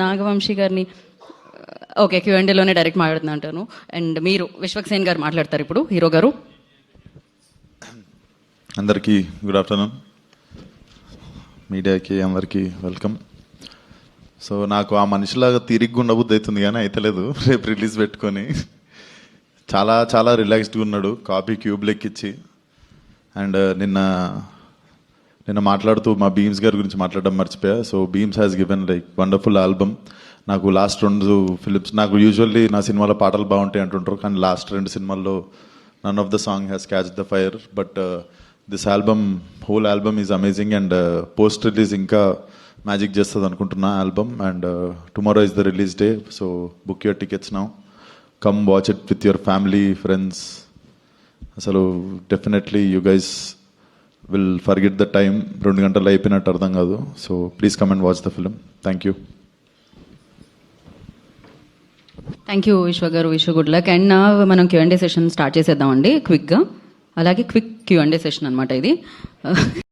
నాగవంశీ గారిని okay క్యూఎండీలోనే direct మాట్లాడుతున్నా అంటాను. అండ్ మీరు విశ్వక్సేన్ గారు మాట్లాడతారు ఇప్పుడు, హీరో గారు. అందరికీ గుడ్ ఆఫ్టర్నూన్, మీడియాకి అందరికీ వెల్కమ్. సో నాకు ఆ మనిషిలాగా తిరిగి ఉండబుద్ధి అవుతుంది కానీ అయితలేదు. రేపు రిలీజ్ పెట్టుకొని చాలా చాలా రిలాక్స్డ్గా ఉన్నాడు, కాపీ క్యూబ్ లెక్కిచ్చి. అండ్ నిన్న మాట్లాడుతూ మా బీమ్స్ గారి గురించి మాట్లాడడం మర్చిపోయా. So Bheems has given like wonderful album. నాకు లాస్ట్ 2 ఫిలిమ్స్, నాకు యూజువల్లీ నా సినిమాలో పాటలు బాగుంటాయి అంటుంటారు, కానీ లాస్ట్ 2 సినిమాల్లో none of the song has catch the fire. But this album, whole album is amazing. And post release ఇంకా మ్యాజిక్ చేస్తుంది అనుకుంటున్నా album. And tomorrow is the release day, so book your tickets now, come watch it with your family, friends. అసలు definitely you guys will forget the time. 2 గంటలు అయిపోయినట్టు అర్థం కాదు. So please come and watch the film. Thank you. Thank you విశ్వ గారు, విశ్వ good luck. And మనం క్యూఎండే session start చేసేద్దామండి క్విక్గా. అలాగే క్విక్ క్యూఎండే సెషన్ అనమాట ఇది.